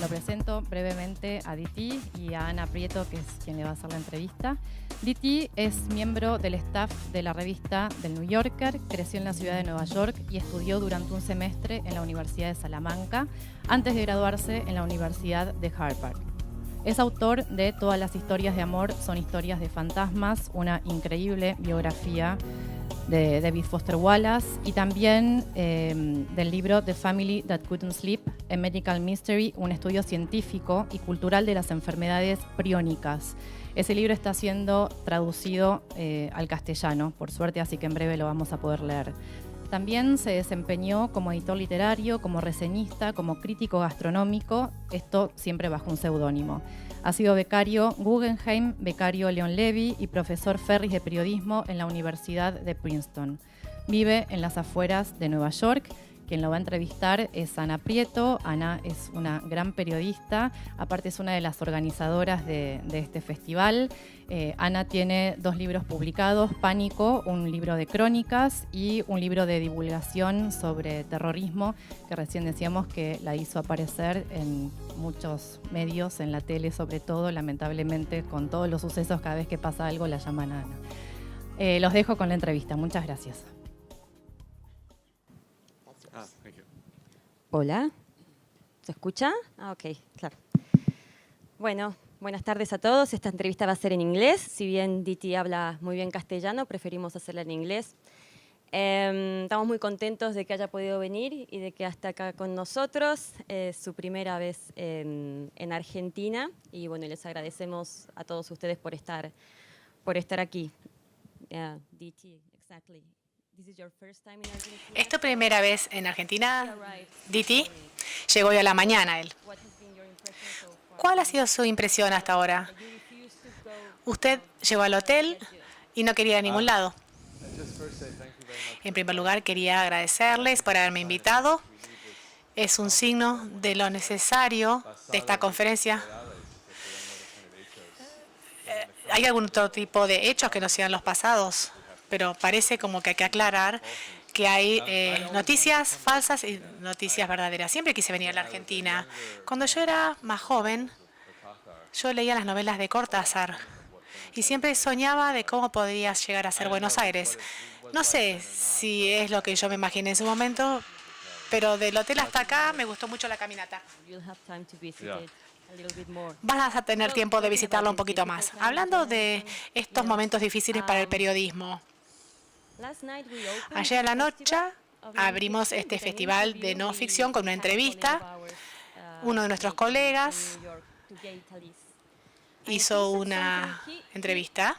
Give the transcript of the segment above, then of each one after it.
lo presento brevemente a Diti y a Ana Prieto, que es quien le va a hacer la entrevista. Diti es miembro del staff de la revista del New Yorker, creció en la ciudad de Nueva York y estudió durante un semestre en la Universidad de Salamanca, antes de graduarse en la Universidad de Harvard. Es autor de Todas las historias de amor son historias de fantasmas, una increíble biografía de David Foster Wallace, y también del libro The Family That Couldn't Sleep, A Medical Mystery, un estudio científico y cultural de las enfermedades priónicas. Ese libro está siendo traducido al castellano, por suerte, así que en breve lo vamos a poder leer. También se desempeñó como editor literario, como reseñista, como crítico gastronómico, esto siempre bajo un seudónimo. Ha sido becario Guggenheim, becario Leon Levy y profesor Ferris de periodismo en la Universidad de Princeton. Vive en las afueras de Nueva York. Quien lo va a entrevistar es Ana Prieto. Ana es una gran periodista, aparte es una de las organizadoras de este festival. Ana tiene 2 libros publicados, Pánico, un libro de crónicas y un libro de divulgación sobre terrorismo, que recién decíamos que la hizo aparecer en muchos medios, en la tele sobre todo, lamentablemente con todos los sucesos, cada vez que pasa algo la llaman a Ana. Los dejo con la entrevista, muchas gracias. Hola, ¿se escucha? Ok, claro. Bueno, buenas tardes a todos. Esta entrevista va a ser en inglés. Si bien Diti habla muy bien castellano, preferimos hacerla en inglés. Estamos muy contentos de que haya podido venir y de que esté acá con nosotros. Es su primera vez en Argentina y bueno, les agradecemos a todos ustedes por estar aquí. Diti, exactly. ¿Es tu primera vez en Argentina, Diti? Llegó hoy a la mañana él. ¿Cuál ha sido su impresión hasta ahora? Usted llegó al hotel y no quería ir a ningún lado. En primer lugar, quería agradecerles por haberme invitado. Es un signo de lo necesario de esta conferencia. ¿Hay algún otro tipo de hechos que no sean los pasados? Pero parece como que hay que aclarar que hay noticias falsas y noticias verdaderas. Siempre quise venir a la Argentina. Cuando yo era más joven, yo leía las novelas de Cortázar y siempre soñaba de cómo podría llegar a ser Buenos Aires. No sé si es lo que yo me imaginé en su momento, pero del hotel hasta acá me gustó mucho la caminata. Vas a tener tiempo de visitarlo un poquito más. Hablando de estos momentos difíciles para el periodismo, ayer a la noche abrimos este festival de no ficción con una entrevista. Uno de nuestros colegas hizo una entrevista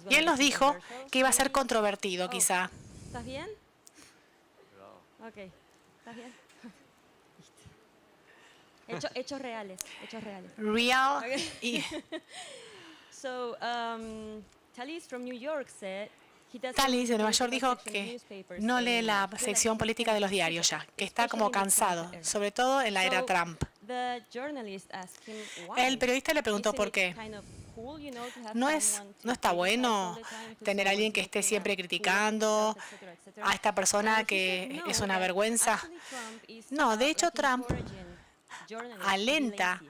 y él nos dijo que iba a ser controvertido, quizá. ¿Estás bien? Ok, ¿estás bien? Hechos reales, hechos reales. Real. Okay. So, Tallis from New York said Tallis de Nueva York dijo que no lee la sección política de los diarios ya, que está como cansado, sobre todo en la era Trump. El periodista le preguntó por qué. ¿No está bueno tener a alguien que esté siempre criticando a esta persona que es una vergüenza? No, de hecho Trump alenta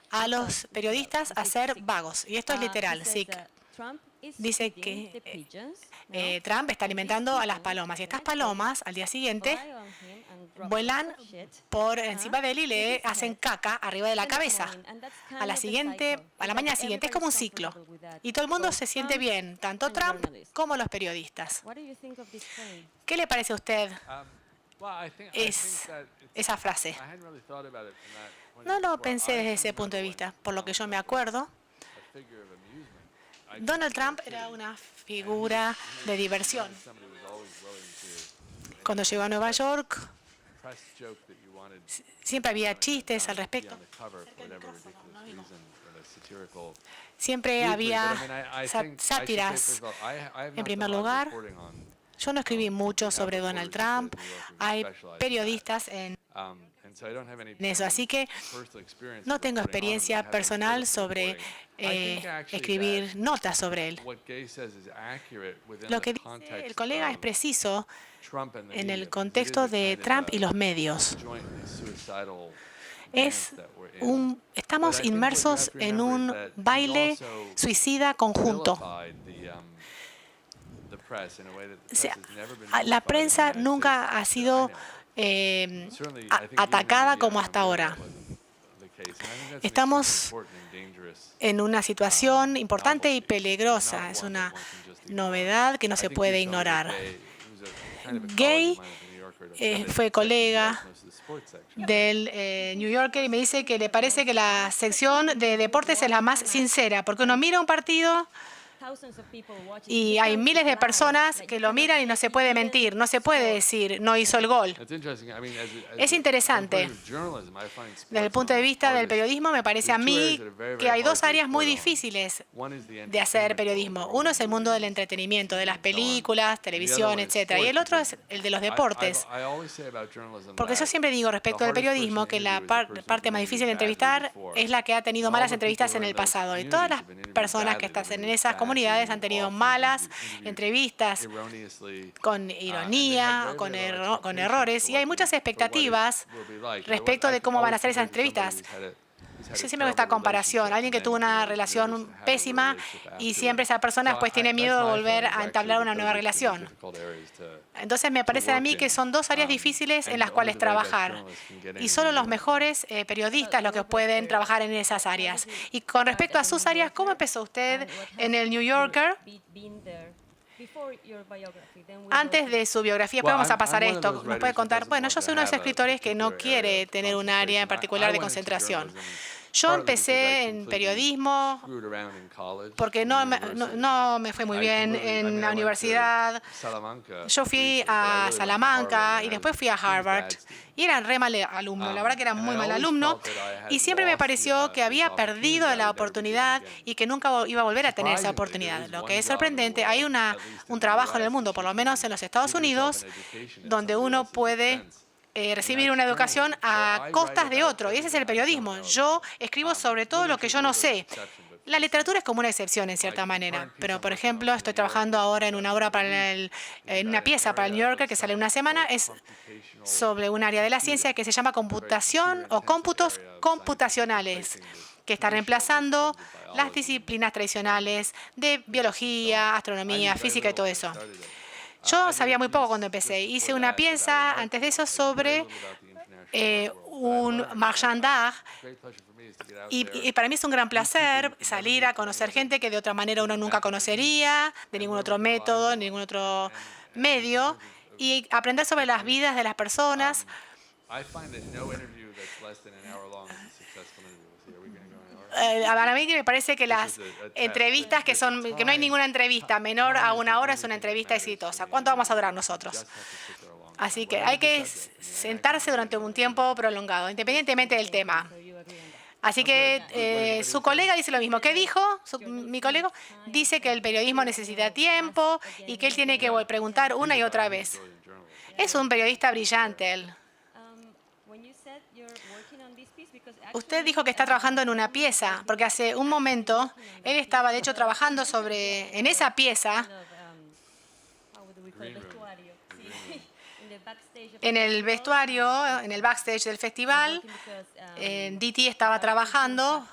a los periodistas a ser vagos, y esto es literal. Sí, dice que Trump está alimentando a las palomas, y estas palomas al día siguiente vuelan por encima de él y le hacen caca arriba de la cabeza. A la mañana siguiente es como un ciclo, y todo el mundo se siente bien, tanto Trump como los periodistas. ¿Qué le parece a usted esa frase? No lo pensé desde ese punto de vista. Por lo que yo me acuerdo, Donald Trump era una figura de diversión. Cuando llegó a Nueva York, siempre había chistes al respecto. Siempre había sátiras. En primer lugar, yo no escribí mucho sobre Donald Trump. Hay periodistas en eso, así que no tengo experiencia personal sobre escribir notas sobre él. Lo que dice el colega es preciso en el contexto de Trump y los medios. Estamos inmersos en un baile suicida conjunto. La prensa nunca ha sido atacada como hasta ahora. Estamos en una situación importante y peligrosa. Es una novedad que no se puede ignorar. Gay fue colega del New Yorker y me dice que le parece que la sección de deportes es la más sincera, porque uno mira un partido y hay miles de personas que lo miran y no se puede mentir, no se puede decir no hizo el gol. Es interesante. Desde el punto de vista del periodismo, me parece a mí que hay dos áreas muy difíciles de hacer periodismo. Uno es el mundo del entretenimiento, de las películas, televisión, etc. Y el otro es el de los deportes. Porque yo siempre digo respecto del periodismo que la parte más difícil de entrevistar es la que ha tenido malas entrevistas en el pasado. Y todas las personas que están en esas comunidades han tenido malas entrevistas con ironía, con errores, y hay muchas expectativas respecto de cómo van a ser esas entrevistas. Yo siempre hago esta comparación. Alguien que tuvo una relación pésima y siempre esa persona después tiene miedo de volver a entablar una nueva relación. Entonces me parece a mí que son dos áreas difíciles en las cuales trabajar. Y solo los mejores periodistas los que pueden trabajar en esas áreas. Y con respecto a sus áreas, ¿cómo empezó usted en el New Yorker? Antes de su biografía, después vamos a pasar a esto. ¿Nos puede contar? Bueno, yo soy uno de esos escritores que no quiere tener un área en particular de concentración. Yo empecé en periodismo porque no me fue muy bien en la universidad. Yo fui a Salamanca y después fui a Harvard. Y era re mal alumno, la verdad que era muy mal alumno. Y siempre me pareció que había perdido la oportunidad y que nunca iba a volver a tener esa oportunidad. Lo que es sorprendente, hay un trabajo en el mundo, por lo menos en los Estados Unidos, donde uno puede recibir una educación a costas de otro. Y ese es el periodismo. Yo escribo sobre todo lo que yo no sé. La literatura es como una excepción en cierta manera. Pero, por ejemplo, estoy trabajando ahora en una obra en una pieza para el New Yorker que sale en una semana. Es sobre un área de la ciencia que se llama computación o cómputos computacionales, que está reemplazando las disciplinas tradicionales de biología, astronomía, física y todo eso. Yo sabía muy poco cuando empecé. Hice una pieza antes de eso sobre un marchand d'art. Y para mí es un gran placer salir a conocer gente que de otra manera uno nunca conocería, de ningún otro método, de ningún otro medio, y aprender sobre las vidas de las personas. A mí me parece que las entrevistas que no hay ninguna entrevista menor a una hora es una entrevista exitosa. ¿Cuánto vamos a durar nosotros? Así que hay que sentarse durante un tiempo prolongado, independientemente del tema. Así que su colega dice lo mismo. ¿Qué dijo? Mi colega dice que el periodismo necesita tiempo y que él tiene que preguntar una y otra vez. Es un periodista brillante él. Usted dijo que está trabajando en una pieza, porque hace un momento él estaba, de hecho, trabajando en esa pieza, en el vestuario, en el backstage del festival. DT estaba trabajando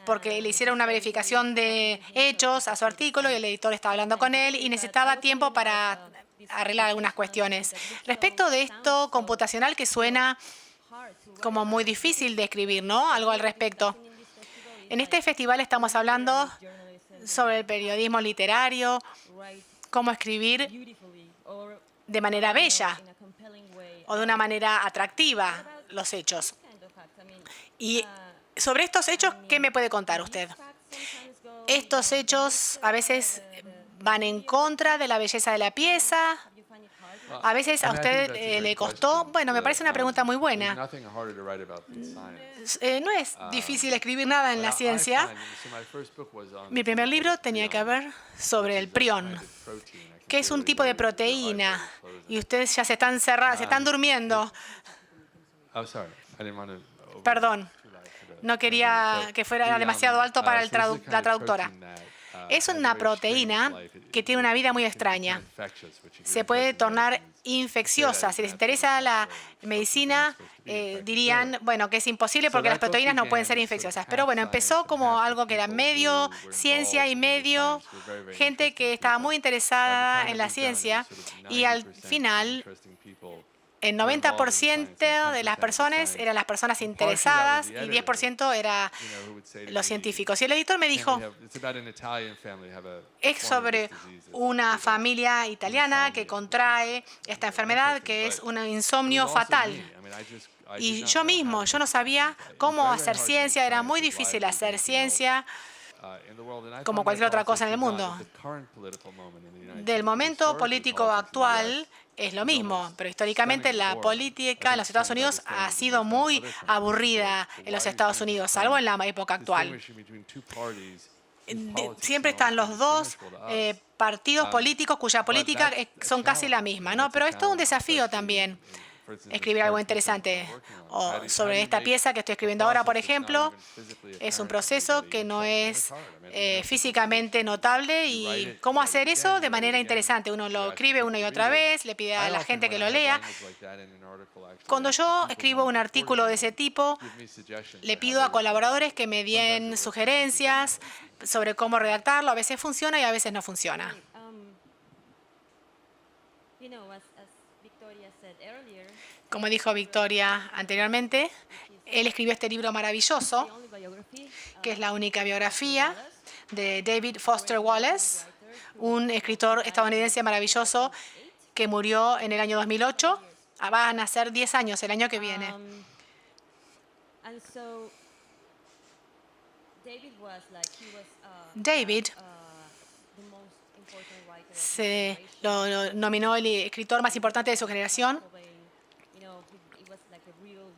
porque le hicieron una verificación de hechos a su artículo y el editor estaba hablando con él y necesitaba tiempo para arreglar algunas cuestiones. Respecto de esto computacional que suena como muy difícil de escribir, ¿no? Algo al respecto. En este festival estamos hablando sobre el periodismo literario, cómo escribir de manera bella o de una manera atractiva los hechos. Y sobre estos hechos, ¿qué me puede contar usted? Estos hechos a veces van en contra de la belleza de la pieza. A veces a usted le costó. Bueno, me parece una pregunta muy buena. No es difícil escribir nada en la ciencia. Mi primer libro tenía que ver sobre el prión, que es un tipo de proteína. Y ustedes ya se están durmiendo. Perdón, no quería que fuera demasiado alto para la traductora. Es una proteína que tiene una vida muy extraña. Se puede tornar infecciosa. Si les interesa la medicina, dirían, bueno, que es imposible porque las proteínas no pueden ser infecciosas. Pero bueno, empezó como algo que era medio ciencia y medio gente que estaba muy interesada en la ciencia, y al final el 90% de las personas eran las personas interesadas y 10% eran los científicos. Y el editor me dijo, es sobre una familia italiana que contrae esta enfermedad que es un insomnio fatal. Y yo mismo, yo no sabía cómo hacer ciencia, era muy difícil hacer ciencia como cualquier otra cosa en el mundo. Del momento político actual es lo mismo, pero históricamente la política en los Estados Unidos ha sido muy aburrida en los Estados Unidos, salvo en la época actual. Siempre están los dos partidos políticos cuya política son casi la misma, ¿no? Pero es todo un desafío también escribir algo interesante. O sobre esta pieza que estoy escribiendo ahora, por ejemplo, es un proceso que no es físicamente notable, y cómo hacer eso de manera interesante. Uno lo escribe una y otra vez, le pide a la gente que lo lea. Cuando yo escribo un artículo de ese tipo, le pido a colaboradores que me den sugerencias sobre cómo redactarlo. A veces funciona y a veces no funciona. Como dijo Victoria anteriormente, él escribió este libro maravilloso, que es la única biografía de David Foster Wallace, un escritor estadounidense maravilloso que murió en el año 2008. Van a ser 10 años el año que viene. David se lo nominó el escritor más importante de su generación.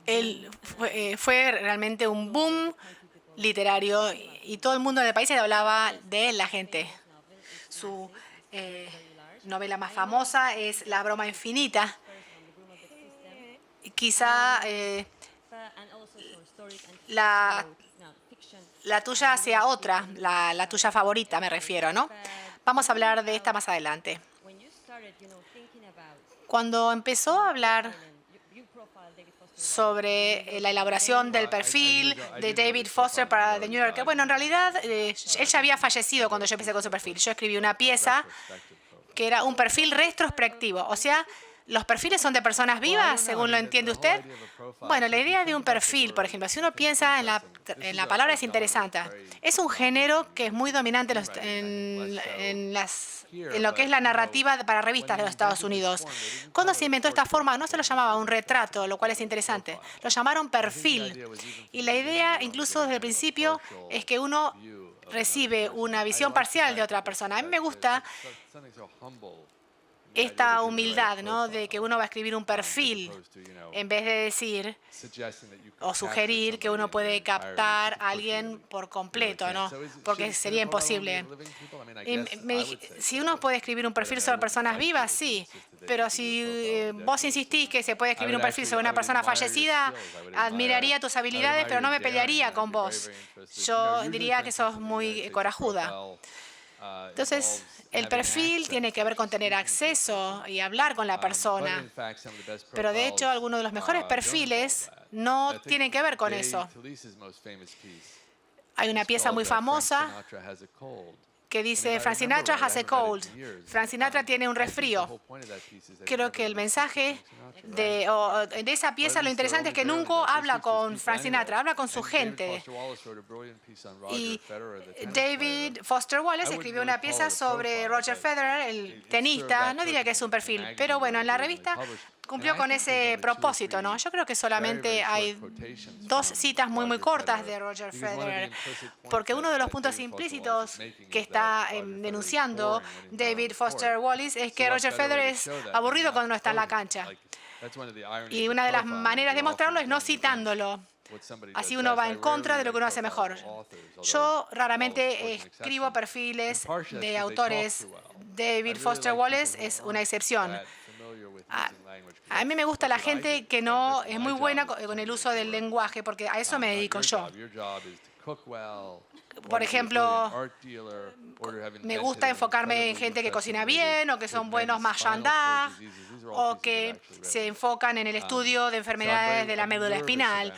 Él fue realmente un boom literario y todo el mundo en el país se hablaba de él, la gente. Su novela más famosa es La broma infinita. Quizá la tuya sea otra, la tuya favorita me refiero, ¿no? Vamos a hablar de esta más adelante. Cuando empezó a hablar sobre la elaboración del perfil de David Foster para The New Yorker, bueno, en realidad él ya había fallecido cuando yo empecé con su perfil. Yo escribí una pieza que era un perfil retrospectivo, o sea, ¿los perfiles son de personas vivas, según lo entiende usted? Bueno, la idea de un perfil, por ejemplo, si uno piensa en la palabra, es interesante. Es un género que es muy dominante en lo que es la narrativa para revistas de los Estados Unidos. Cuando se inventó esta forma, no se lo llamaba un retrato, lo cual es interesante. Lo llamaron perfil. Y la idea, incluso desde el principio, es que uno recibe una visión parcial de otra persona. A mí me gusta esta humildad, ¿no?, de que uno va a escribir un perfil en vez de decir o sugerir que uno puede captar a alguien por completo, ¿no?, porque sería imposible. Si uno puede escribir un perfil sobre personas vivas, sí, pero si vos insistís que se puede escribir un perfil sobre una persona fallecida, admiraría tus habilidades, pero no me pelearía con vos. Yo diría que sos muy corajuda. Entonces, el perfil tiene que ver con tener acceso y hablar con la persona. Pero de hecho, algunos de los mejores perfiles no tienen que ver con eso. Hay una pieza muy famosa que dice Frank Sinatra has a cold. Frank Sinatra tiene un resfrío. Creo que el mensaje de esa pieza, lo interesante es que nunca habla con Frank Sinatra, habla con su gente. Y David Foster Wallace escribió una pieza sobre Roger Federer, el tenista. No diría que es un perfil, pero bueno, en la revista cumplió con ese propósito, ¿no? Yo creo que solamente hay 2 citas muy cortas de Roger Federer, porque uno de los puntos implícitos que está denunciando David Foster Wallace es que Roger Federer es aburrido cuando no está en la cancha. Y una de las maneras de mostrarlo es no citándolo. Así uno va en contra de lo que uno hace mejor. Yo raramente escribo perfiles de autores. David Foster Wallace es una excepción. A mí me gusta la gente que no es muy buena con el uso del lenguaje, porque a eso me dedico yo. Por ejemplo, me gusta enfocarme en gente que cocina bien o que son buenos marchandajes o que se enfocan en el estudio de enfermedades de la médula espinal.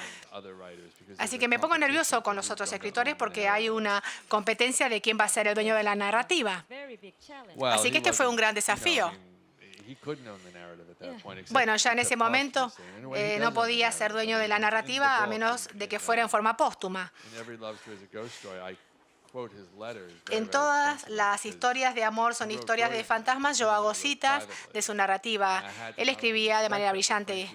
Así que me pongo nervioso con los otros escritores porque hay una competencia de quién va a ser el dueño de la narrativa. Así que este fue un gran desafío. Bueno, ya en ese momento no podía ser dueño de la narrativa a menos de que fuera en forma póstuma. En todas las historias de amor son historias de fantasmas, yo hago citas de su narrativa. Él escribía de manera brillante.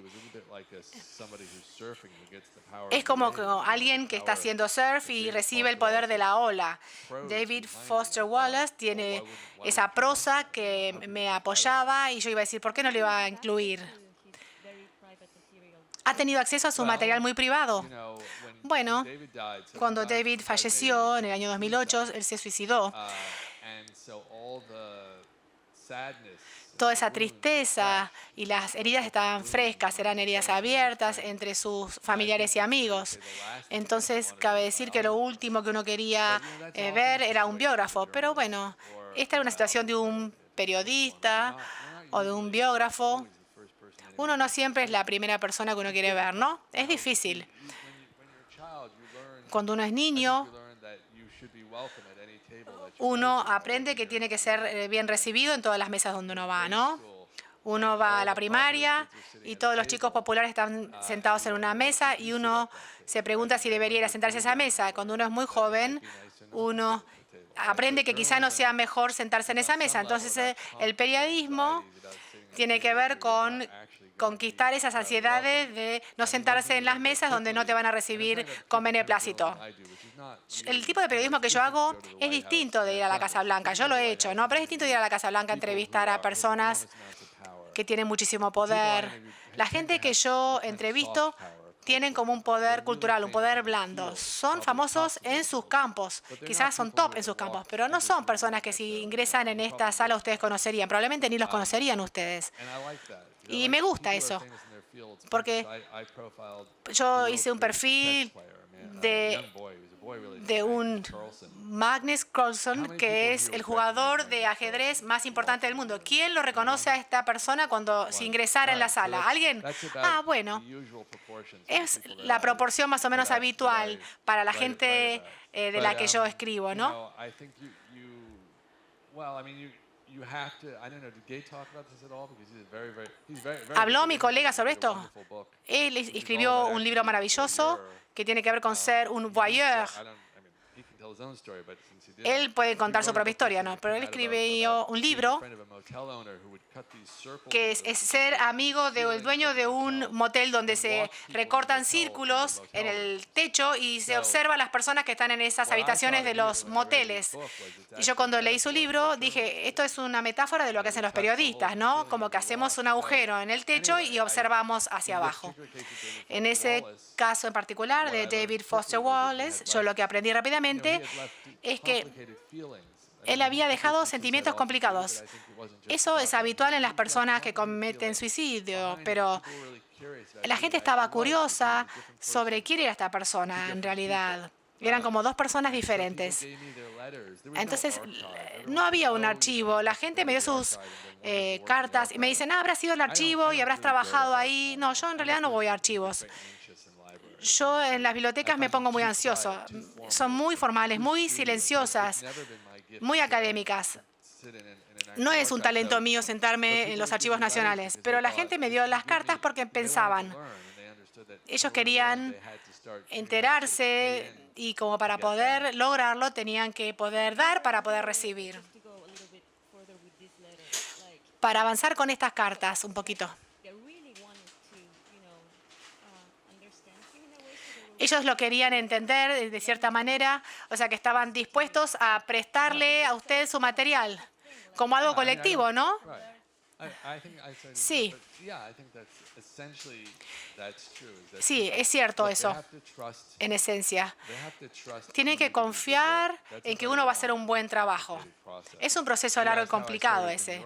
Es como alguien que está haciendo surf y recibe el poder de la ola. David Foster Wallace tiene esa prosa que me apoyaba y yo iba a decir, ¿por qué no le iba a incluir? ¿Ha tenido acceso a su material muy privado? Bueno, cuando David falleció en el año 2008, él se suicidó. Toda esa tristeza y las heridas estaban frescas, eran heridas abiertas entre sus familiares y amigos. Entonces, cabe decir que lo último que uno quería ver era un biógrafo. Pero bueno, esta era una situación de un periodista o de un biógrafo. Uno no siempre es la primera persona que uno quiere ver, ¿no? Es difícil. Cuando uno es niño, uno aprende que tiene que ser bien recibido en todas las mesas donde uno va, ¿no? Uno va a la primaria y todos los chicos populares están sentados en una mesa y uno se pregunta si debería ir a sentarse a esa mesa. Cuando uno es muy joven, uno aprende que quizá no sea mejor sentarse en esa mesa. Entonces, el periodismo tiene que ver con conquistar esas ansiedades de no sentarse en las mesas donde no te van a recibir con beneplácito. El tipo de periodismo que yo hago es distinto de ir a la Casa Blanca. Yo lo he hecho, ¿no? Pero es distinto de ir a la Casa Blanca a entrevistar a personas que tienen muchísimo poder. La gente que yo entrevisto tienen como un poder cultural, un poder blando. Son famosos en sus campos, quizás son top en sus campos, pero no son personas que si ingresan en esta sala ustedes conocerían, probablemente ni los conocerían ustedes. Y me gusta eso, porque yo hice un perfil de un Magnus Carlsen, que es el jugador de ajedrez más importante del mundo. ¿Quién lo reconoce a esta persona cuando si ingresara en la sala? ¿Alguien? Ah, bueno. Es la proporción más o menos habitual para la gente de la que yo escribo, ¿no? ¿Habló mi colega sobre esto? Él escribió un libro maravilloso que tiene que ver con ser un voyeur. Él puede contar su propia historia, ¿no? Pero él escribió un libro que es ser amigo del dueño de un motel donde se recortan círculos en el techo y se observa a las personas que están en esas habitaciones de los moteles. Y yo cuando leí su libro dije, esto es una metáfora de lo que hacen los periodistas, ¿no? Como que hacemos un agujero en el techo y observamos hacia abajo. En ese caso en particular de David Foster Wallace, yo lo que aprendí rápidamente es que él había dejado sentimientos complicados. Eso es habitual en las personas que cometen suicidio, pero la gente estaba curiosa sobre quién era esta persona en realidad. Eran como dos personas diferentes. Entonces, no había un archivo. La gente me dio sus cartas y me dicen, habrás ido al archivo y habrás trabajado ahí. No, yo en realidad no voy a archivos. Yo en las bibliotecas me pongo muy ansioso. Son muy formales, muy silenciosas, muy académicas. No es un talento mío sentarme en los archivos nacionales, pero la gente me dio las cartas porque pensaban. Ellos querían enterarse y como para poder lograrlo tenían que poder dar para poder recibir. Para avanzar con estas cartas un poquito. Ellos lo querían entender de cierta manera, o sea que estaban dispuestos a prestarle a usted su material como algo colectivo, ¿no? Sí. Sí, es cierto eso, en esencia. Tiene que confiar en que uno va a hacer un buen trabajo. Es un proceso largo y complicado ese.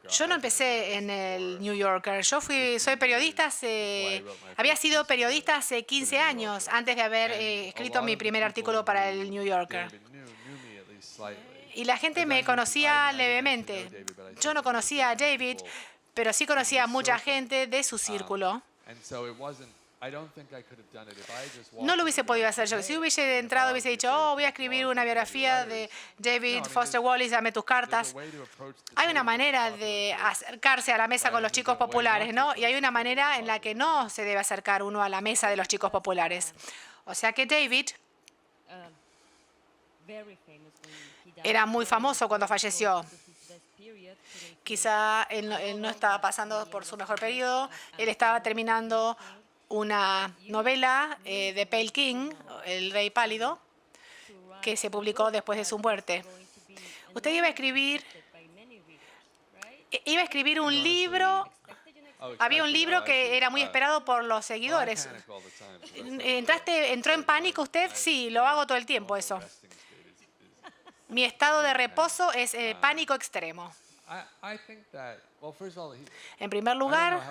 Yo no empecé en el New Yorker. Soy periodista había sido periodista hace 15 años antes de haber escrito mi primer artículo para el New Yorker. Y la gente me conocía levemente. Yo no conocía a David, pero sí conocía a mucha gente de su círculo. No lo hubiese podido hacer yo. Si hubiese entrado, hubiese dicho, voy a escribir una biografía de David Foster Wallace, dame tus cartas. Hay una manera de acercarse a la mesa con los chicos populares, ¿no? Y hay una manera en la que no se debe acercar uno a la mesa de los chicos populares. O sea que David era muy famoso cuando falleció. Quizá él no estaba pasando por su mejor periodo. Él estaba terminando una novela de Pale King, El Rey Pálido, que se publicó después de su muerte. Usted iba a escribir un libro. Había un libro que era muy esperado por los seguidores. ¿Entró en pánico usted? Sí, lo hago todo el tiempo eso. Mi estado de reposo es pánico extremo. En primer lugar,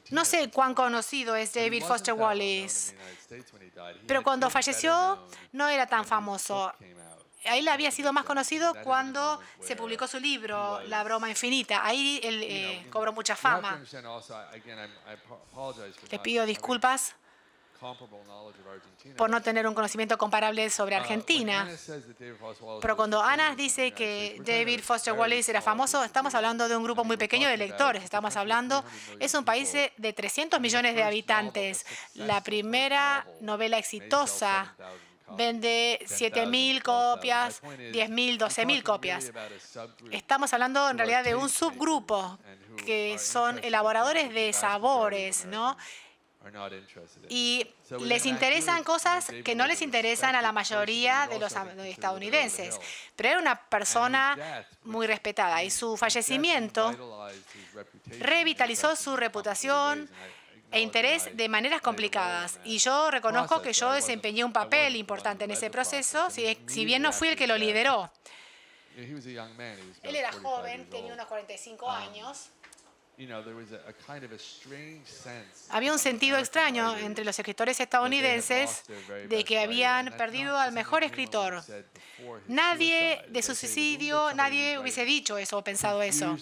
no sé cuán conocido es David Foster Wallace, pero cuando falleció no era tan famoso. Él había sido más conocido cuando se publicó su libro, La broma infinita. Ahí él cobró mucha fama. Les pido disculpas por no tener un conocimiento comparable sobre Argentina. Pero cuando Ana dice que David Foster Wallace era famoso, estamos hablando de un grupo muy pequeño de lectores. Es un país de 300 millones de habitantes. La primera novela exitosa vende 7.000 copias, 10.000, 12.000 copias. Estamos hablando en realidad de un subgrupo que son elaboradores de sabores, ¿no? Y les interesan cosas que no les interesan a la mayoría de los estadounidenses. Pero era una persona muy respetada y su fallecimiento revitalizó su reputación e interés de maneras complicadas. Y yo reconozco que yo desempeñé un papel importante en ese proceso, si bien no fui el que lo lideró. Él era joven, tenía unos 45 años. Había un sentido extraño entre los escritores estadounidenses de que habían perdido al mejor escritor. Nadie de su suicidio, nadie hubiese dicho eso o pensado eso.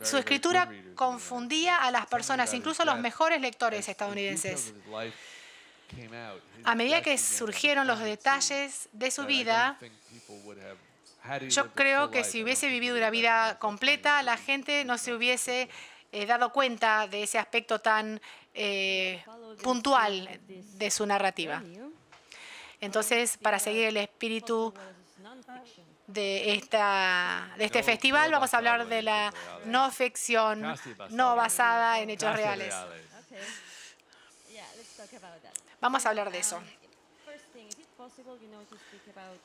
Su escritura confundía a las personas, incluso a los mejores lectores estadounidenses. A medida que surgieron los detalles de su vida, yo creo que si hubiese vivido una vida completa, la gente no se hubiese dado cuenta de ese aspecto tan puntual de su narrativa. Entonces, para seguir el espíritu de este festival, vamos a hablar de la no ficción no basada en hechos reales. Vamos a hablar de eso.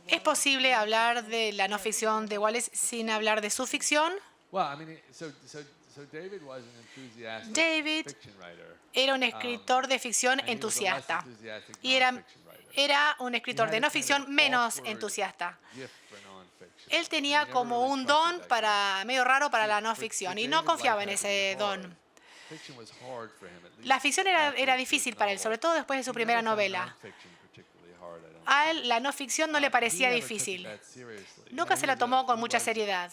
¿Es posible hablar de la no ficción de Wallace sin hablar de su ficción? David era un escritor de ficción entusiasta y era un escritor de no ficción menos entusiasta. Él tenía como un don medio raro para la no ficción y no confiaba en ese don. La ficción era difícil para él, sobre todo después de su primera novela. A él la no ficción no le parecía difícil. Nunca se la tomó con mucha seriedad.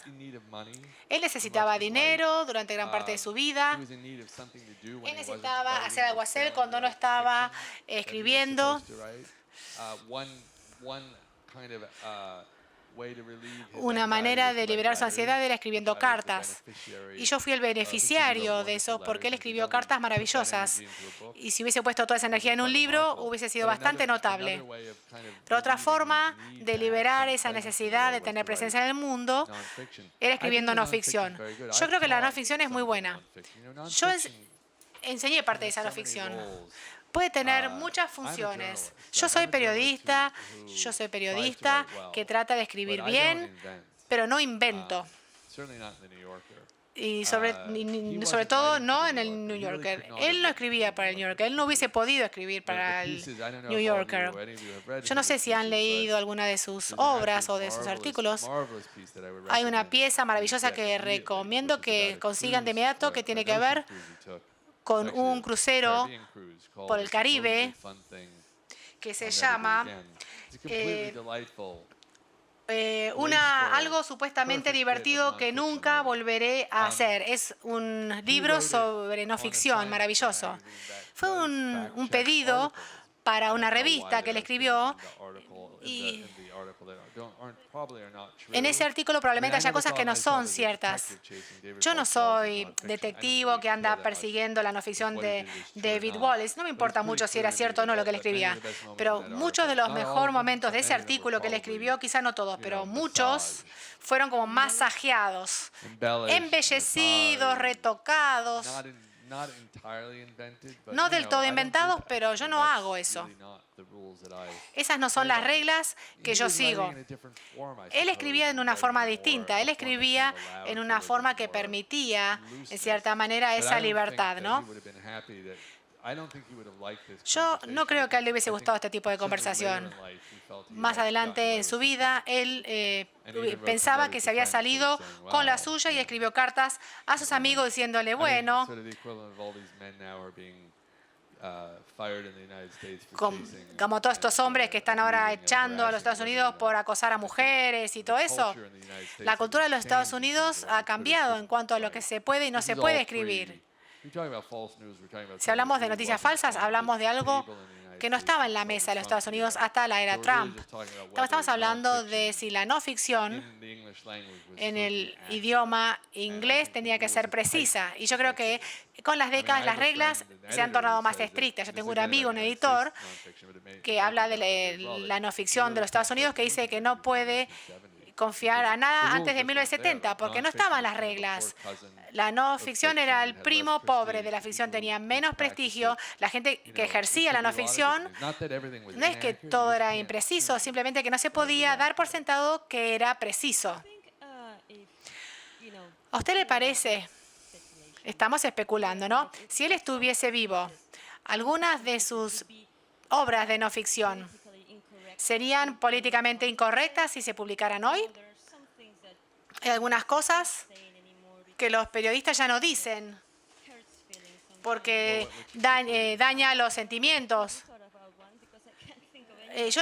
Él necesitaba dinero durante gran parte de su vida. Él necesitaba hacer algo cuando no estaba escribiendo. Una manera de liberar su ansiedad era escribiendo cartas. Y yo fui el beneficiario de eso porque él escribió cartas maravillosas. Y si hubiese puesto toda esa energía en un libro, hubiese sido bastante notable. Pero otra forma de liberar esa necesidad de tener presencia en el mundo era escribiendo no ficción. Yo creo que la no ficción es muy buena. Yo enseñé parte de esa no ficción. Puede tener muchas funciones. Yo soy periodista que trata de escribir bien, pero no invento. y sobre todo no en el New Yorker. Él no escribía para el New Yorker, él no hubiese podido escribir para el New Yorker. Yo no sé si han leído alguna de sus obras o de sus artículos. Hay una pieza maravillosa que recomiendo que consigan de inmediato que tiene que ver con un crucero por el Caribe que se llama algo supuestamente divertido que nunca volveré a hacer. Es un libro sobre no ficción, maravilloso. Fue un pedido para una revista que él escribió y en ese artículo probablemente haya cosas que no son ciertas. Yo no soy detectivo que anda persiguiendo la no ficción de David Wallace. No me importa mucho si era cierto o no lo que él escribía. Pero muchos de los mejores momentos de ese artículo que él escribió, quizá no todos, pero muchos, fueron como masajeados, embellecidos, retocados. No del todo inventados, pero yo no hago eso. Esas no son las reglas que yo sigo. Él escribía en una forma distinta. Él escribía en una forma que permitía, en cierta manera, esa libertad, ¿no? Yo no creo que a él le hubiese gustado este tipo de conversación. Más adelante en su vida, él pensaba que se había salido con la suya y escribió cartas a sus amigos diciéndole, bueno, como todos estos hombres que están ahora echando a los Estados Unidos por acosar a mujeres y todo eso, la cultura de los Estados Unidos ha cambiado en cuanto a lo que se puede y no se puede escribir. Si hablamos de noticias falsas, hablamos de algo que no estaba en la mesa de los Estados Unidos hasta la era Trump. Estamos hablando de si la no ficción en el idioma inglés tenía que ser precisa. Y yo creo que con las décadas las reglas se han tornado más estrictas. Yo tengo un amigo, un editor, que habla de la no ficción de los Estados Unidos, que dice que no puede confiar a nada antes de 1970, porque no estaban las reglas. La no ficción era el primo pobre de la ficción, tenía menos prestigio. La gente que ejercía la no ficción, no es que todo era impreciso, simplemente que no se podía dar por sentado que era preciso. ¿A usted le parece? Estamos especulando, ¿no? Si él estuviese vivo, algunas de sus obras de no ficción ¿serían políticamente incorrectas si se publicaran hoy? Hay algunas cosas que los periodistas ya no dicen porque daña los sentimientos. Yo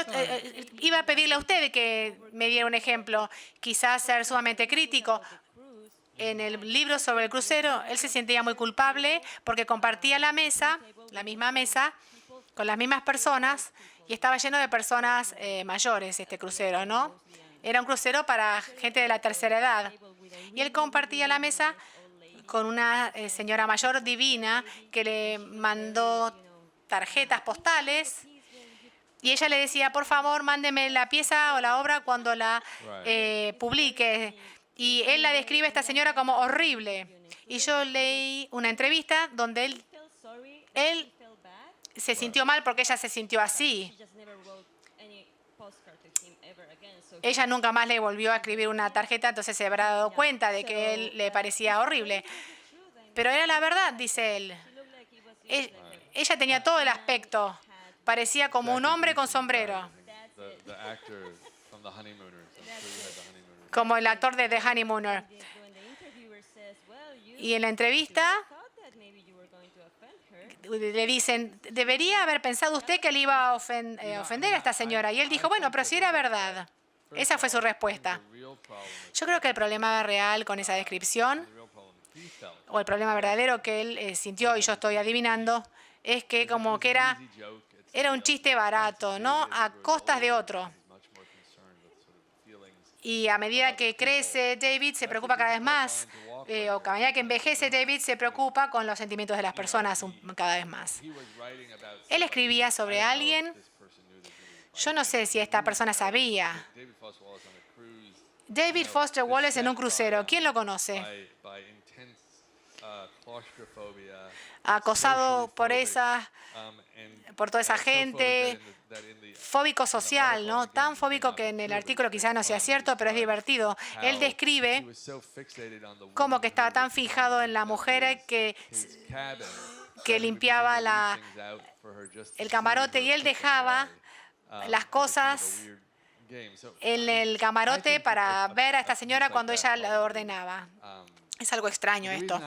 iba a pedirle a usted que me diera un ejemplo, quizás ser sumamente crítico. En el libro sobre el crucero, él se sentía muy culpable porque compartía la mesa, la misma mesa, con las mismas personas y estaba lleno de personas mayores este crucero, ¿no? Era un crucero para gente de la tercera edad. Y él compartía la mesa con una señora mayor divina que le mandó tarjetas postales y ella le decía, por favor, mándeme la pieza o la obra cuando la publique. Y él la describe a esta señora como horrible. Y yo leí una entrevista donde él se sintió mal porque ella se sintió así. Ella nunca más le volvió a escribir una tarjeta, entonces se habrá dado cuenta de que él le parecía horrible. Pero era la verdad, dice él. Ella tenía todo el aspecto. Parecía como un hombre con sombrero. Como el actor de The Honeymooner. Y en la entrevista le dicen, debería haber pensado usted que le iba a ofender a esta señora. Y él dijo, bueno, pero si era verdad. Esa fue su respuesta. Yo creo que el problema real con esa descripción, o el problema verdadero que él sintió, y yo estoy adivinando, es que como que era un chiste barato, ¿no? A costas de otro. Y a medida que crece, David se preocupa cada vez más, o a medida que envejece, David se preocupa con los sentimientos de las personas cada vez más. Él escribía sobre alguien, yo no sé si esta persona sabía. David Foster Wallace en un crucero, ¿quién lo conoce? acosado por toda esa gente, fóbico social, ¿no? Tan fóbico que en el artículo quizás no sea cierto, pero es divertido. Él describe cómo que estaba tan fijado en la mujer que limpiaba el camarote y él dejaba las cosas en el camarote para ver a esta señora cuando ella la ordenaba. Es algo extraño esto.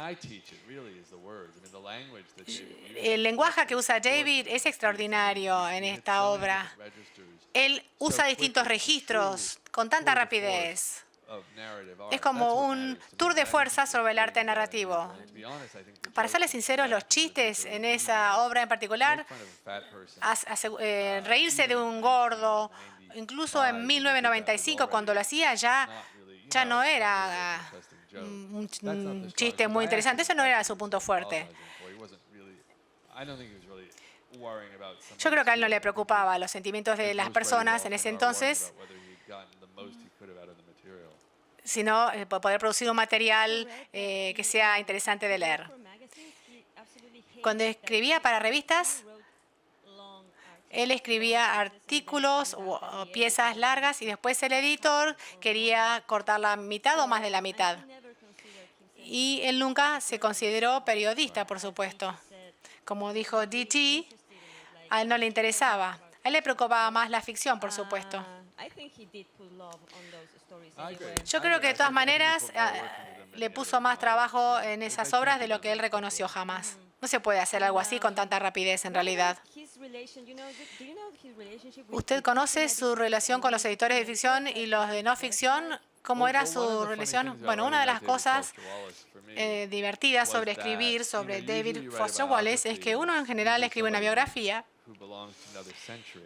El lenguaje que usa David es extraordinario en esta obra. Él usa distintos registros con tanta rapidez. Es como un tour de fuerza sobre el arte narrativo. Para serles sinceros, los chistes en esa obra en particular, reírse de un gordo, incluso en 1995, cuando lo hacía, ya no era un chiste muy interesante. Eso no era su punto fuerte. Yo creo que a él no le preocupaba los sentimientos de las personas en ese entonces, sino poder producir un material que sea interesante de leer. Cuando escribía para revistas, él escribía artículos o piezas largas y después el editor quería cortar la mitad o más de la mitad. Y él nunca se consideró periodista, por supuesto. Como dijo D.T., a él no le interesaba. A él le preocupaba más la ficción, por supuesto. Yo creo que de todas maneras le puso más trabajo en esas obras de lo que él reconoció jamás. No se puede hacer algo así con tanta rapidez, en realidad. ¿Usted conoce su relación con los editores de ficción y los de no ficción? ¿Cómo era su relación? Bueno, una de las cosas divertidas sobre escribir sobre David Foster Wallace es que uno en general escribe una biografía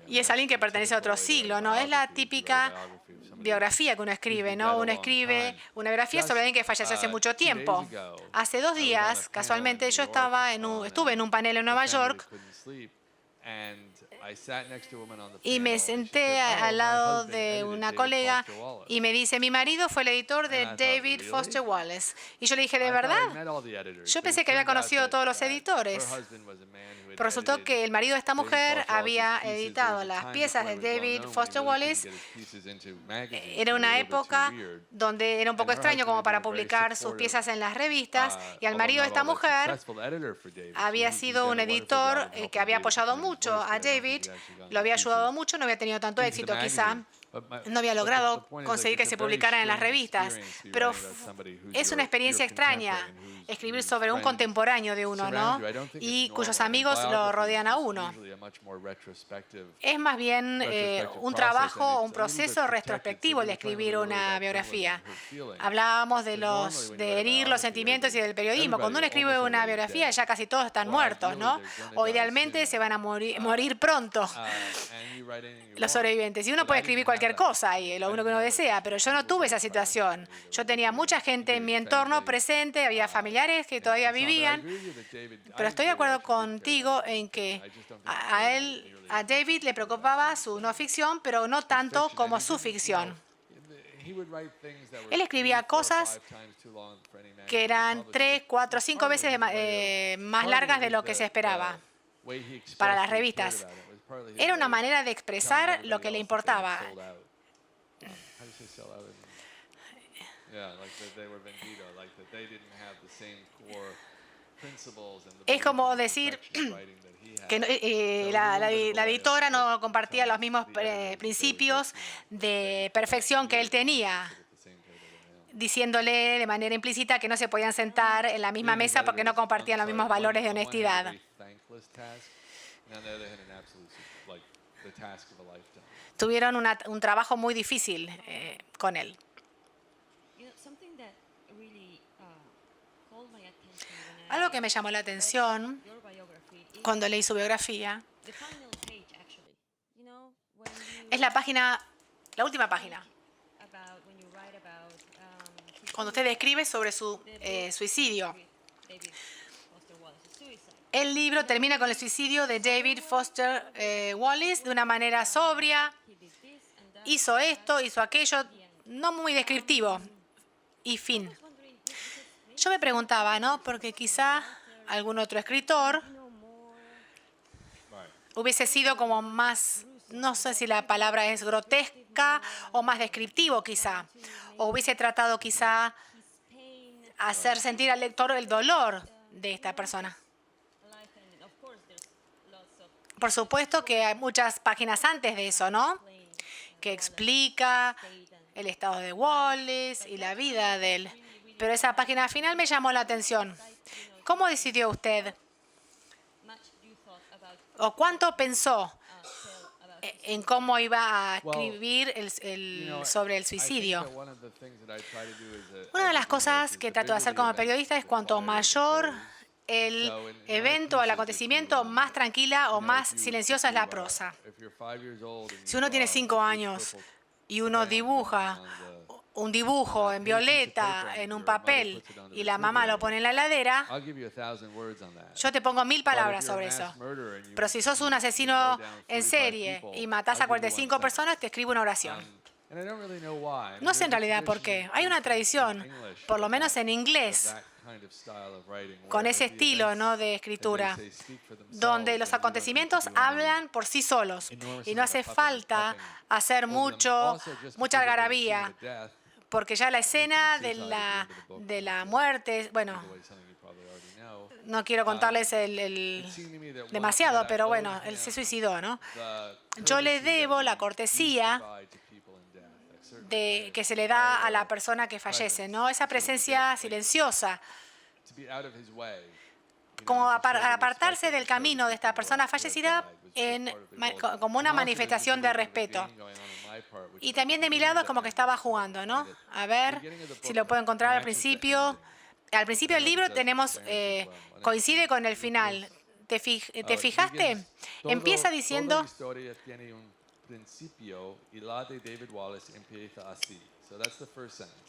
y es alguien que pertenece a otro siglo, ¿no? Es la típica biografía que uno escribe, ¿no? Uno escribe una biografía sobre alguien que falleció hace mucho tiempo. Hace 2 días, casualmente, yo estuve en un panel en Nueva York y me senté al lado de una colega y me dice, mi marido fue el editor de David Foster Wallace. Y yo le dije, ¿de verdad? Yo pensé que había conocido a todos los editores. Pero resultó que el marido de esta mujer había editado las piezas de David Foster Wallace. Era una época donde era un poco extraño como para publicar sus piezas en las revistas. Y el marido de esta mujer había sido un editor que había apoyado mucho a David, lo había ayudado mucho, no había tenido tanto éxito quizá. No había logrado conseguir que se publicaran en las revistas, pero es una experiencia extraña escribir sobre un contemporáneo de uno, ¿no? Y cuyos amigos lo rodean a uno. Es más bien un trabajo, un proceso retrospectivo el escribir una biografía. Hablábamos de herir los sentimientos y del periodismo. Cuando uno escribe una biografía ya casi todos están muertos, ¿no? O idealmente se van a morir pronto los sobrevivientes. Y uno puede escribir cualquier cosa y lo uno que uno desea, pero yo no tuve esa situación. Yo tenía mucha gente en mi entorno presente, había familiares que todavía vivían, pero estoy de acuerdo contigo en que a David le preocupaba su no ficción, pero no tanto como su ficción. Él escribía cosas que eran 3, 4, 5 veces más largas de lo que se esperaba para las revistas. Era una manera de expresar lo que le importaba. Es como decir que la editora no compartía los mismos principios de perfección que él tenía, diciéndole de manera implícita que no se podían sentar en la misma mesa porque no compartían los mismos valores de honestidad. Tuvieron un trabajo muy difícil con él. Algo que me llamó la atención cuando leí su biografía es la última página, cuando usted describe sobre su suicidio. El libro termina con el suicidio de David Foster Wallace de una manera sobria. Hizo esto, hizo aquello, no muy descriptivo. Y fin. yo me preguntaba, ¿no? Porque quizá algún otro escritor hubiese sido como más, no sé si la palabra es grotesca o más descriptivo quizá, o hubiese tratado quizá hacer sentir al lector el dolor de esta persona. Por supuesto que hay muchas páginas antes de eso, ¿no? Que explica el estado de Wallace y la vida de él. Pero esa página final me llamó la atención. ¿Cómo decidió usted? ¿O cuánto pensó en cómo iba a escribir sobre el suicidio? Una de las cosas que trato de hacer como periodista es cuanto mayor el evento o el acontecimiento, más tranquila o más silenciosa es la prosa. Si uno tiene 5 años y uno dibuja un dibujo en violeta en un papel y la mamá lo pone en la heladera, yo te pongo 1000 palabras sobre eso. Pero si sos un asesino en serie y matás a 45 personas, te escribo una oración. No sé en realidad por qué. Hay una tradición, por lo menos en inglés, con ese estilo, ¿no?, de escritura, donde los acontecimientos hablan por sí solos y no hace falta hacer mucha algarabía, porque ya la escena de la muerte, bueno, no quiero contarles demasiado, pero bueno, él se suicidó, ¿no? Yo le debo la cortesía que se le da a la persona que fallece, ¿no? Esa presencia silenciosa, como apartarse del camino de esta persona fallecida como una manifestación de respeto. Y también de mi lado es como que estaba jugando, ¿no? A ver si lo puedo encontrar al principio. Al principio del libro tenemos, coincide con el final. ¿Te fijaste? Empieza diciendo...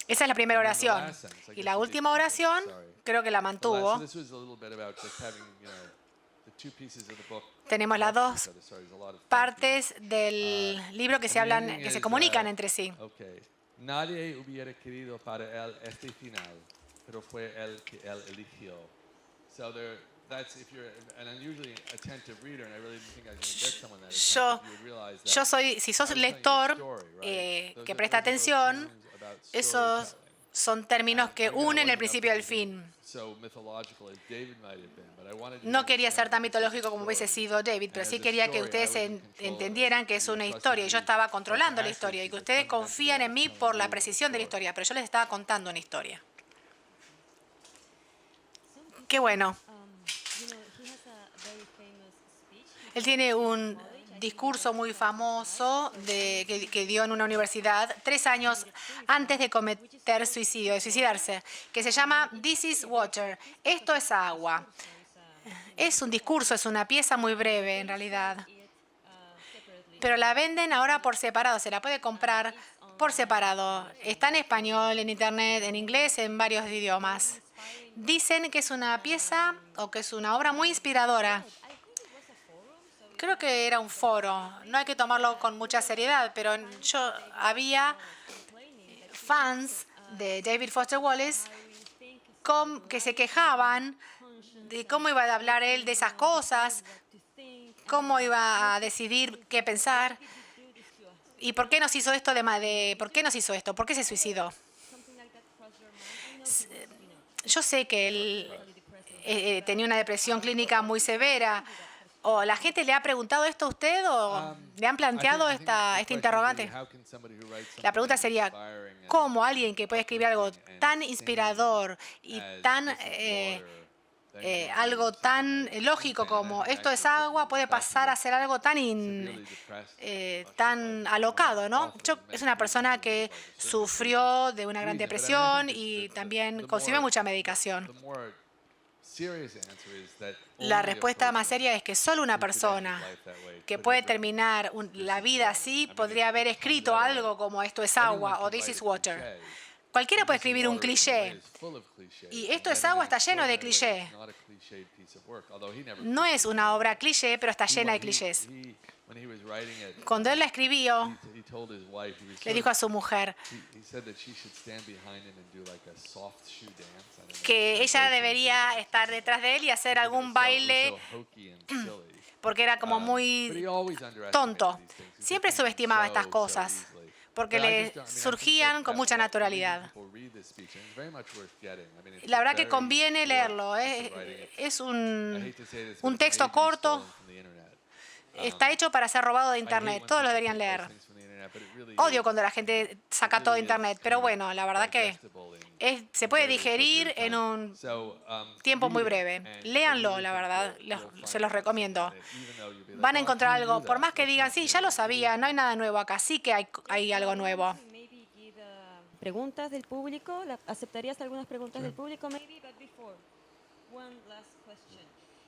Esa es la primera oración. Y la última oración creo que la mantuvo. Tenemos las dos partes del libro que se comunican entre sí. Nadie hubiera querido para él este final, pero fue él que él eligió. Yo soy, si sos lector que presta atención, esos son términos que unen el principio y el fin. No quería ser tan mitológico como hubiese sido David, pero sí quería que ustedes entendieran que es una historia y yo estaba controlando la historia y que ustedes confían en mí por la precisión de la historia, pero yo les estaba contando una historia. Qué bueno. Él tiene un discurso muy famoso que dio en una universidad 3 años antes de cometer suicidio, de suicidarse, que se llama This is Water. Esto es agua. Es un discurso, es una pieza muy breve en realidad. Pero la venden ahora por separado, se la puede comprar por separado. Está en español, en internet, en inglés, en varios idiomas. Dicen que es una pieza o que es una obra muy inspiradora. Creo que era un foro, no hay que tomarlo con mucha seriedad, pero había fans de David Foster Wallace que se quejaban de cómo iba a hablar él de esas cosas, cómo iba a decidir qué pensar y por qué nos hizo esto ¿por qué nos hizo esto? ¿Por qué se suicidó? Yo sé que él tenía una depresión clínica muy severa. ¿O la gente le ha preguntado esto a usted o le han planteado este interrogante? La pregunta sería, ¿cómo alguien que puede escribir algo tan inspirador y algo tan lógico como esto es agua puede pasar a ser algo tan alocado, ¿no? Es una persona que sufrió de una gran depresión y también consume mucha medicación. La respuesta más seria es que solo una persona que puede terminar la vida así podría haber escrito algo como esto es agua o this is water. Cualquiera puede escribir un cliché. Y Esto es agua, está lleno de cliché. No es una obra cliché, pero está llena de clichés. Cuando él la escribió, le dijo a su mujer que ella debería estar detrás de él y hacer algún baile porque era como muy tonto. Siempre subestimaba estas cosas porque le surgían con mucha naturalidad. La verdad que conviene leerlo. Es un texto corto. Está hecho para ser robado de Internet. Todos lo deberían leer. Odio cuando la gente saca todo de Internet, pero bueno, la verdad que se puede digerir en un tiempo muy breve. Léanlo, la verdad, se los recomiendo. Van a encontrar algo, por más que digan, sí, ya lo sabía, no hay nada nuevo acá, sí que hay algo nuevo. Preguntas del público. ¿Aceptarías algunas preguntas del público? Maybe, but before, one last question.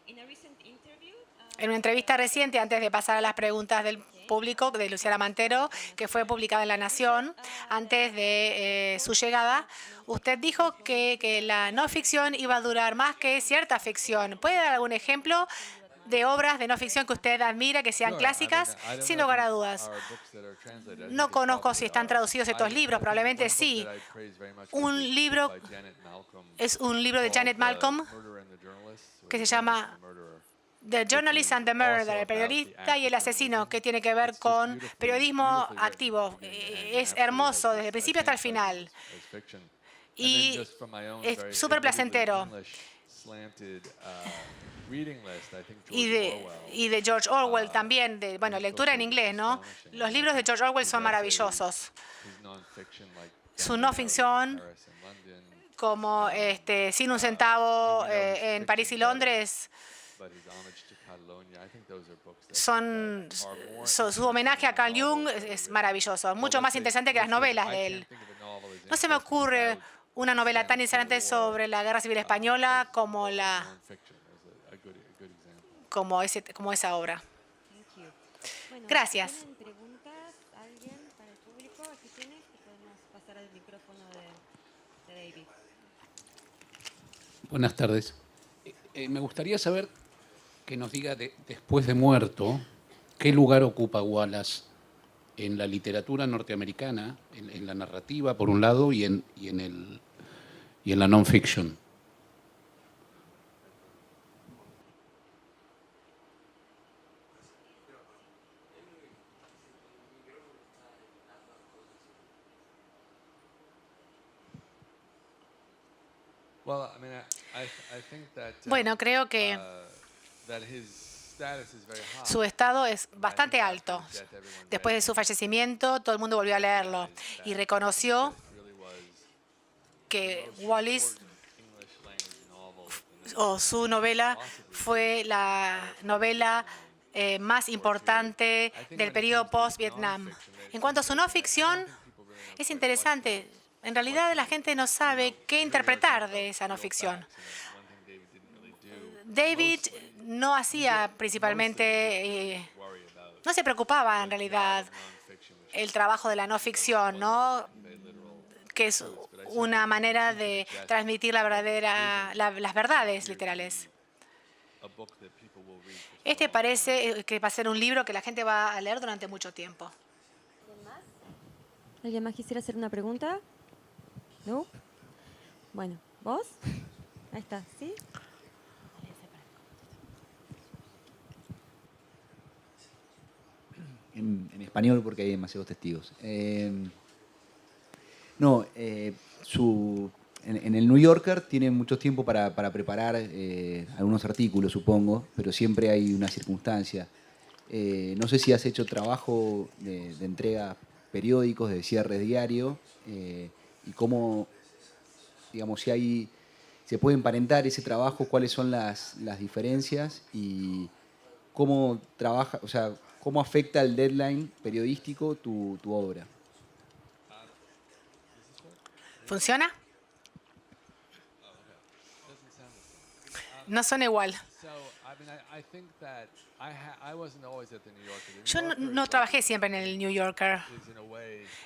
In a recent interview, En una entrevista reciente, antes de pasar a las preguntas del público, de Luciana Mantero, que fue publicada en La Nación, antes de su llegada, usted dijo que la no ficción iba a durar más que cierta ficción. ¿Puede dar algún ejemplo de obras de no ficción que usted admira, que sean clásicas? Sin lugar a dudas. No conozco si están traducidos estos libros, probablemente sí. Un libro es un libro de Janet Malcolm que se llama The Journalist and the Murderer, el periodista y el asesino, que tiene que ver con periodismo activo. Es hermoso desde el principio hasta el final. Y es súper placentero. Y de George Orwell también, lectura en inglés, ¿no? Los libros de George Orwell son maravillosos. Su no ficción, como Sin un centavo en París y Londres, su homenaje a Carl Jung es maravilloso, mucho más interesante que las novelas de él. No se me ocurre una novela tan interesante sobre la Guerra Civil Española como esa obra. Gracias. ¿Tienen preguntas? ¿Alguien para el público? Aquí tienes y podemos pasar al micrófono de David. Buenas tardes. Me gustaría saber que nos diga, después de muerto, qué lugar ocupa Wallace en la literatura norteamericana, en la narrativa, por un lado, y en la non-fiction. Bueno, creo que su estado es bastante alto. Después de su fallecimiento, todo el mundo volvió a leerlo y reconoció que Wallace o su novela fue la novela más importante del periodo post-Vietnam. En cuanto a su no ficción, es interesante. En realidad la gente no sabe qué interpretar de esa no ficción. David no hacía principalmente, no se preocupaba en realidad el trabajo de la no ficción, ¿no? Que es una manera de transmitir las verdades literales. Este parece que va a ser un libro que la gente va a leer durante mucho tiempo. ¿Alguien más quisiera hacer una pregunta? ¿No? Bueno, ¿vos? Ahí está, ¿sí? En español porque hay demasiados testigos. En el New Yorker tiene mucho tiempo para preparar algunos artículos, supongo, pero siempre hay una circunstancia. No sé si has hecho trabajo de entrega periódicos, de cierre diario, y cómo, digamos, si se puede emparentar ese trabajo, cuáles son las diferencias y cómo trabaja, o sea, cómo afecta el deadline periodístico tu obra. ¿Funciona? No suena igual. Yo no trabajé siempre en el New Yorker.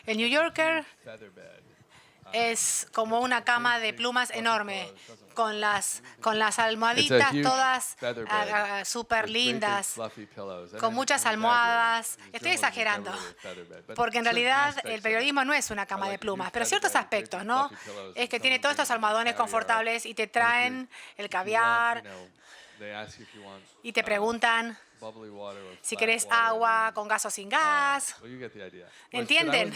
El New Yorker Es como una cama de plumas enorme, con las almohaditas todas súper lindas, con muchas almohadas. Estoy exagerando, porque en realidad el periodismo no es una cama de plumas, pero ciertos aspectos, ¿no? Es que tiene todos estos almohadones confortables y te traen el caviar y te preguntan si querés agua con gas o sin gas. ¿Entienden?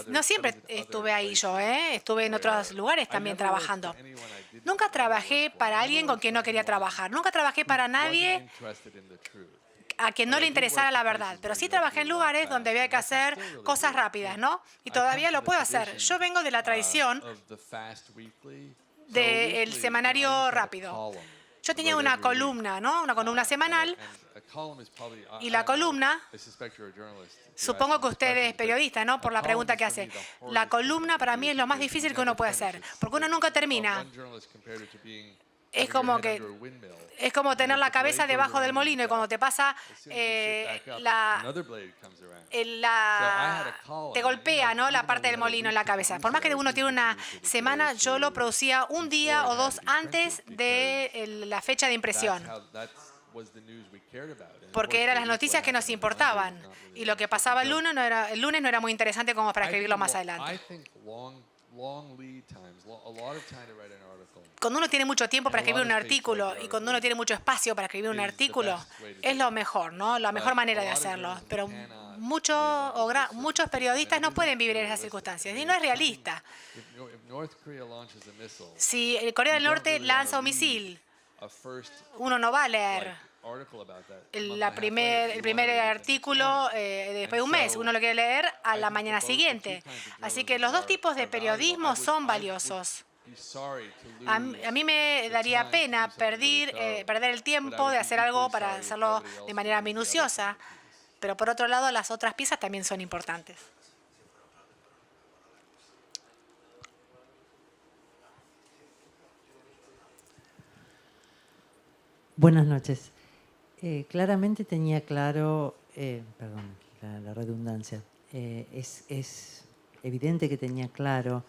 No siempre estuve ahí yo, ¿eh? Estuve en otros lugares también trabajando. Nunca trabajé para alguien con quien no quería trabajar. Nunca trabajé para nadie a quien no le interesara la verdad. Pero sí trabajé en lugares donde había que hacer cosas rápidas, ¿no? Y todavía lo puedo hacer. Yo vengo de la tradición del semanario rápido. Yo tenía una columna, ¿no? Una columna semanal. Y la columna, supongo que usted es periodista, ¿no? Por la pregunta que hace. La columna para mí es lo más difícil que uno puede hacer, porque uno nunca termina. Es como tener la cabeza debajo del molino y cuando te pasa te golpea, ¿no? La parte del molino en la cabeza. Por más que uno tiene una semana, yo lo producía un día o dos antes de la fecha de impresión. Porque eran las noticias que nos importaban. Y lo que pasaba el lunes no era muy interesante como para escribirlo más adelante. Cuando uno tiene mucho tiempo para escribir un artículo y cuando uno tiene mucho espacio para escribir un artículo, es lo mejor, ¿no? La mejor manera de hacerlo. Pero muchos periodistas no pueden vivir en esas circunstancias. Y no es realista. Si Corea del Norte lanza un misil, uno no va a leer el primer artículo después de un mes. Uno lo quiere leer a la mañana siguiente. Así que los dos tipos de periodismo son valiosos. A mí me daría pena perder el tiempo de hacer algo para hacerlo de manera minuciosa. Pero por otro lado, las otras piezas también son importantes. Buenas noches. Claramente tenía claro, perdón, la redundancia, es evidente que tenía claro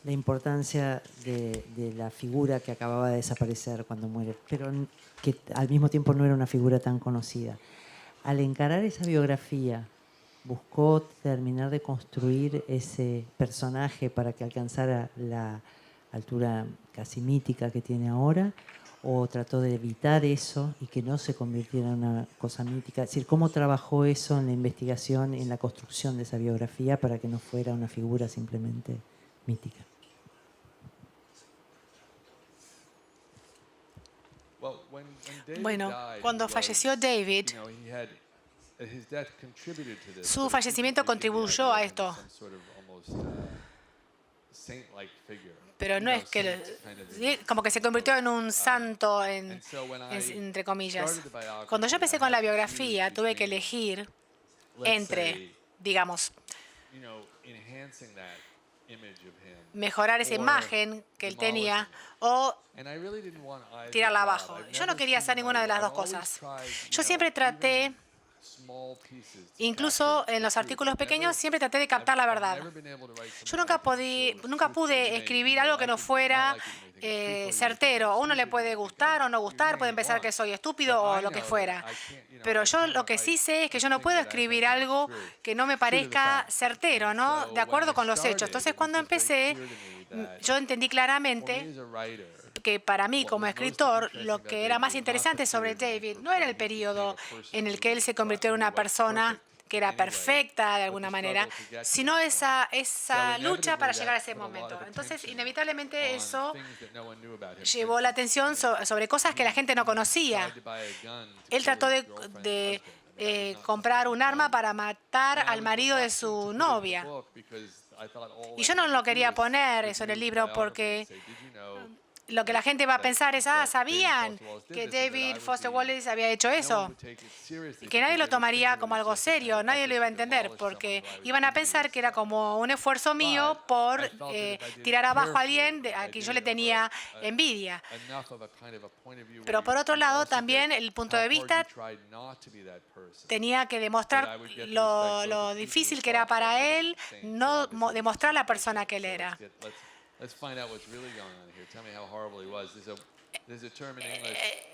la importancia de la figura que acababa de desaparecer cuando muere, pero que al mismo tiempo no era una figura tan conocida. Al encarar esa biografía, ¿buscó terminar de construir ese personaje para que alcanzara la altura casi mítica que tiene ahora? ¿O trató de evitar eso y que no se convirtiera en una cosa mítica? Es decir, ¿cómo trabajó eso en la investigación, en la construcción de esa biografía para que no fuera una figura simplemente mítica? Bueno, cuando falleció David, su fallecimiento contribuyó a esto. Pero no es que como que se convirtió en un santo, entre comillas. Cuando yo empecé con la biografía, tuve que elegir entre, digamos, mejorar esa imagen que él tenía o tirarla abajo. Yo no quería hacer ninguna de las dos cosas. Yo siempre traté, incluso en los artículos pequeños, siempre traté de captar la verdad. Yo nunca pude escribir algo que no fuera certero. A uno le puede gustar o no gustar, pueden pensar que soy estúpido o lo que fuera. Pero yo lo que sí sé es que yo no puedo escribir algo que no me parezca certero, ¿no? De acuerdo con los hechos. Entonces, cuando empecé, yo entendí claramente que para mí como escritor lo que era más interesante sobre David no era el periodo en el que él se convirtió en una persona que era perfecta de alguna manera, sino esa lucha para llegar a ese momento. Entonces, inevitablemente eso llevó la atención sobre cosas que la gente no conocía. Él trató de comprar un arma para matar al marido de su novia. Y yo no lo quería poner eso en el libro porque lo que la gente va a pensar es, ¿sabían que David Foster Wallace había hecho eso? Que nadie lo tomaría como algo serio, nadie lo iba a entender, porque iban a pensar que era como un esfuerzo mío por tirar abajo a alguien a quien yo le tenía envidia. Pero por otro lado, también el punto de vista tenía que demostrar lo difícil que era para él no demostrar la persona que él era.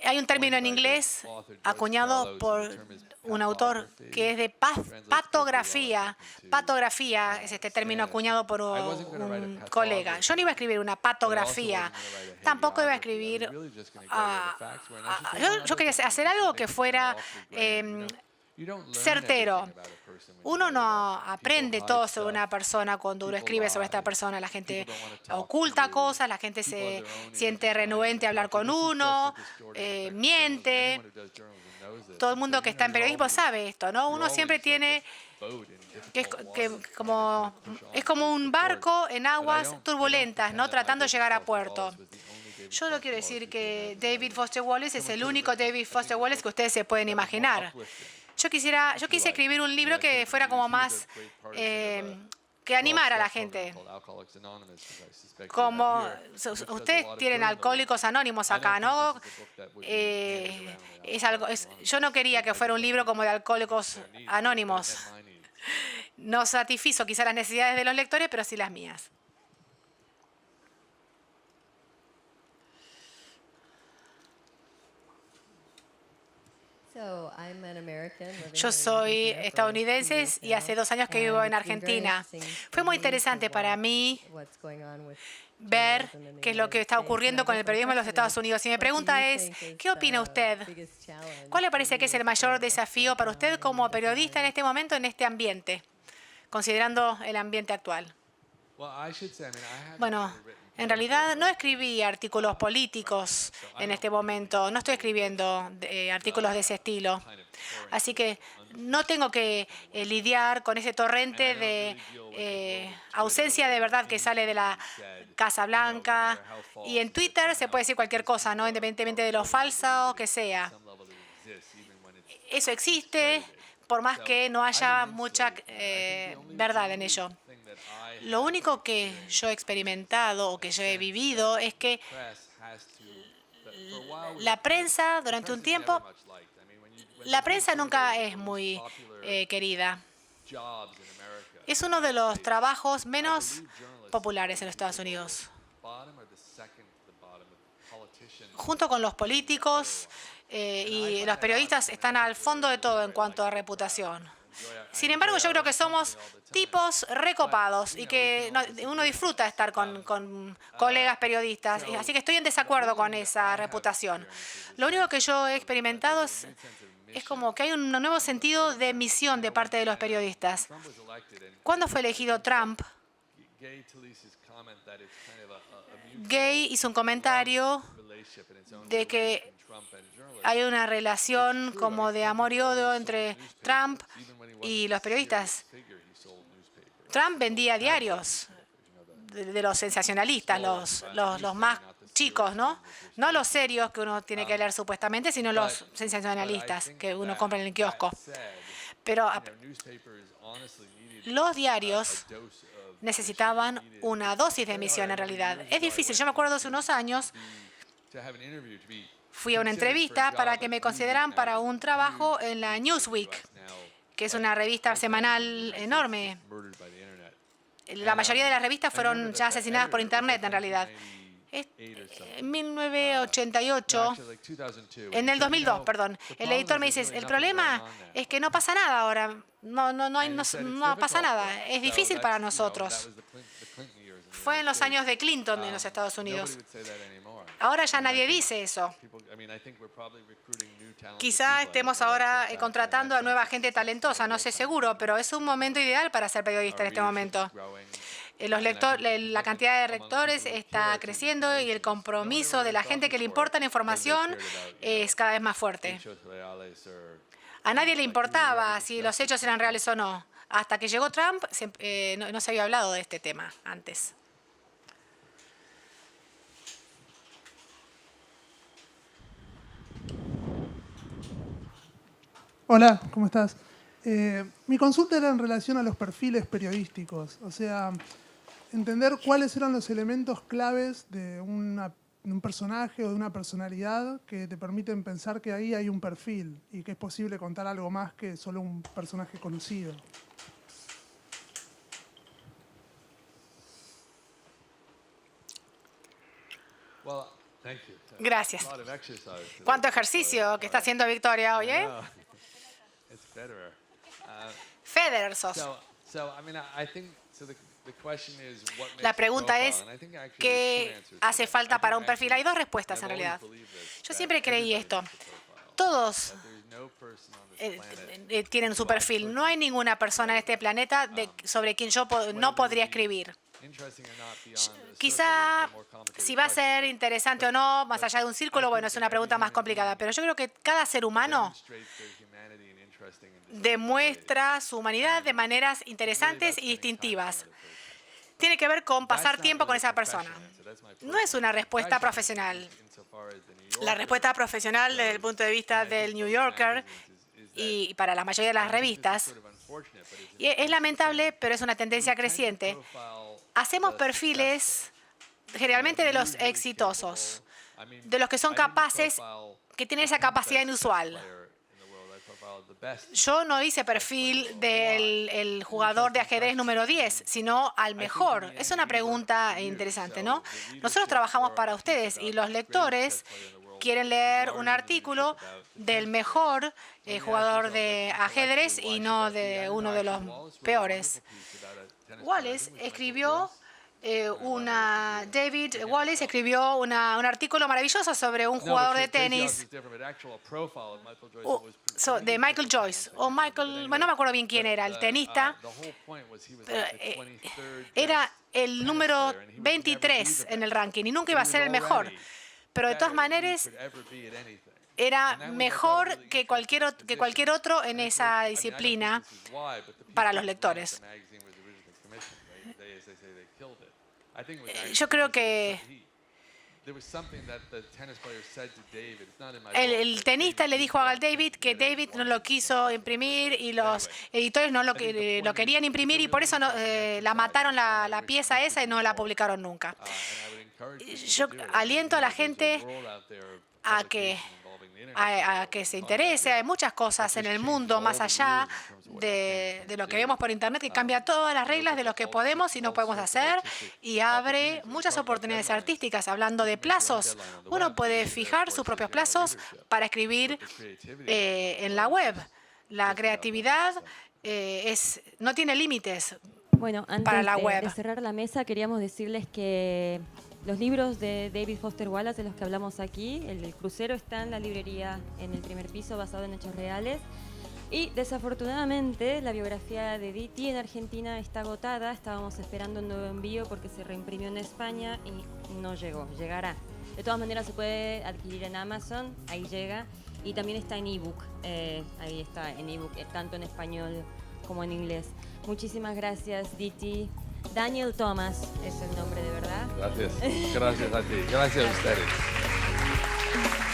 Hay un término en inglés acuñado por un autor que es de patografía. Patografía es este término acuñado por un colega. Yo no iba a escribir una patografía, tampoco iba a escribir... yo quería hacer algo que fuera certero. Uno no aprende todo sobre una persona cuando uno escribe sobre esta persona. La gente oculta cosas, la gente se siente renuente a hablar con uno, miente. Todo el mundo que está en periodismo sabe esto, ¿no? Uno siempre tiene es como un barco en aguas turbulentas, ¿no? Tratando de llegar a puerto. Yo no quiero decir que David Foster Wallace es el único David Foster Wallace que ustedes se pueden imaginar. Yo quise escribir un libro que fuera como más, que animara a la gente. Como ustedes tienen Alcohólicos Anónimos acá, ¿no? Yo no quería que fuera un libro como de Alcohólicos Anónimos. No satisfizo quizá las necesidades de los lectores, pero sí las mías. Yo soy estadounidense y hace 2 años que vivo en Argentina. Fue muy interesante para mí ver qué es lo que está ocurriendo con el periodismo en los Estados Unidos. Y mi pregunta es, ¿qué opina usted? ¿Cuál le parece que es el mayor desafío para usted como periodista en este momento, en este ambiente, considerando el ambiente actual? Bueno, en realidad no escribí artículos políticos en este momento, no estoy escribiendo artículos de ese estilo. Así que no tengo que lidiar con ese torrente de ausencia de verdad que sale de la Casa Blanca. Y en Twitter se puede decir cualquier cosa, ¿no? Independientemente de lo falso que sea. Eso existe, por más que no haya mucha verdad en ello. Lo único que yo he experimentado o que yo he vivido es que la prensa, durante un tiempo, la prensa nunca es muy querida. Es uno de los trabajos menos populares en los Estados Unidos. Junto con los políticos y los periodistas están al fondo de todo en cuanto a reputación. Sin embargo, yo creo que somos tipos recopados y que uno disfruta estar con colegas periodistas. Así que estoy en desacuerdo con esa reputación. Lo único que yo he experimentado es como que hay un nuevo sentido de misión de parte de los periodistas. Cuando fue elegido Trump, Gay hizo un comentario de que hay una relación como de amor y odio entre Trump y los periodistas. Trump vendía diarios de los sensacionalistas, los más chicos, ¿no? No los serios que uno tiene que leer supuestamente, sino los sensacionalistas que uno compra en el kiosco. Pero los diarios necesitaban una dosis de emisión en realidad. Es difícil. Yo me acuerdo hace unos años, fui a una entrevista para que me consideraran para un trabajo en la Newsweek, que es una revista semanal enorme. La mayoría de las revistas fueron ya asesinadas por Internet, en realidad. En 1988, en el 2002, perdón, el editor me dice, el problema es que no pasa nada ahora, no pasa nada, es difícil para nosotros. Fue en los años de Clinton en los Estados Unidos. Ahora ya nadie dice eso. Quizá estemos ahora contratando a nueva gente talentosa, no sé seguro, pero es un momento ideal para ser periodista en este momento. La cantidad de lectores está creciendo y el compromiso de la gente que le importa la información es cada vez más fuerte. A nadie le importaba si los hechos eran reales o no. Hasta que llegó Trump, no se había hablado de este tema antes. Hola, ¿cómo estás? Mi consulta era en relación a los perfiles periodísticos, o sea, entender cuáles eran los elementos claves de un personaje o de una personalidad que te permiten pensar que ahí hay un perfil y que es posible contar algo más que solo un personaje conocido. Well, thank you. Gracias. A lot of exercise today. ¿Cuánto ejercicio que está haciendo Victoria hoy, eh? It's Federer. Federer sos. So I mean, I think so. The question is what makes La a pregunta profile, es, and I think actually ¿qué there's two answers to hace that. falta I para think un perfil? Hay actually, dos respuestas en I've always realidad. believed this, Yo that siempre creí everybody esto. has a profile. Todos That there's no person on this planet tienen su perfil. No hay ninguna persona en este planeta sobre quien yo no podría escribir. interesting or not beyond the Quizá circle, a more complicated si va a ser question. interesante o no, más allá de un círculo, bueno, es una pregunta más complicada. Pero yo creo que cada ser humano Demonstrate their humanity in interesting and distinctive demuestra su humanidad de maneras interesantes y distintivas. Tiene que ver con pasar tiempo con esa persona. No es una respuesta profesional. La respuesta profesional desde el punto de vista del New Yorker y para la mayoría de las revistas, y es lamentable, pero es una tendencia creciente. Hacemos perfiles generalmente de los exitosos, de los que son capaces, que tienen esa capacidad inusual. Yo no hice perfil del jugador de ajedrez número 10, sino al mejor. Es una pregunta interesante, ¿no? Nosotros trabajamos para ustedes y los lectores quieren leer un artículo del mejor jugador de ajedrez y no de uno de los peores. Wallace escribió David Wallace escribió un artículo maravilloso sobre un jugador de tenis de Michael Joyce, o Michael, bueno, no me acuerdo bien quién era, el tenista, pero, era el número 23 en el ranking y nunca iba a ser el mejor, pero de todas maneras era mejor que cualquier otro en esa disciplina para los lectores. Yo creo que el tenista le dijo a David que David no lo quiso imprimir y los editores no lo querían imprimir y por eso la mataron la pieza esa y no la publicaron nunca. Yo aliento a la gente a que se interese. Hay muchas cosas en el mundo más allá de lo que vemos por internet que cambia todas las reglas de lo que podemos y no podemos hacer y abre muchas oportunidades artísticas. Hablando de plazos, uno puede fijar sus propios plazos para escribir en la web. La creatividad no tiene límites. Bueno, antes para la web. de cerrar la mesa, queríamos decirles que los libros de David Foster Wallace, de los que hablamos aquí, el crucero, está en la librería en el primer piso, basado en hechos reales. Y desafortunadamente la biografía de D.T. en Argentina está agotada. Estábamos esperando un nuevo envío porque se reimprimió en España y no llegó. Llegará. De todas maneras se puede adquirir en Amazon, ahí llega. Y también está en ebook. Ahí está en ebook, tanto en español como en inglés. Muchísimas gracias, D.T. Daniel Thomas es el nombre de verdad. Gracias. Gracias a ti. Gracias a ustedes.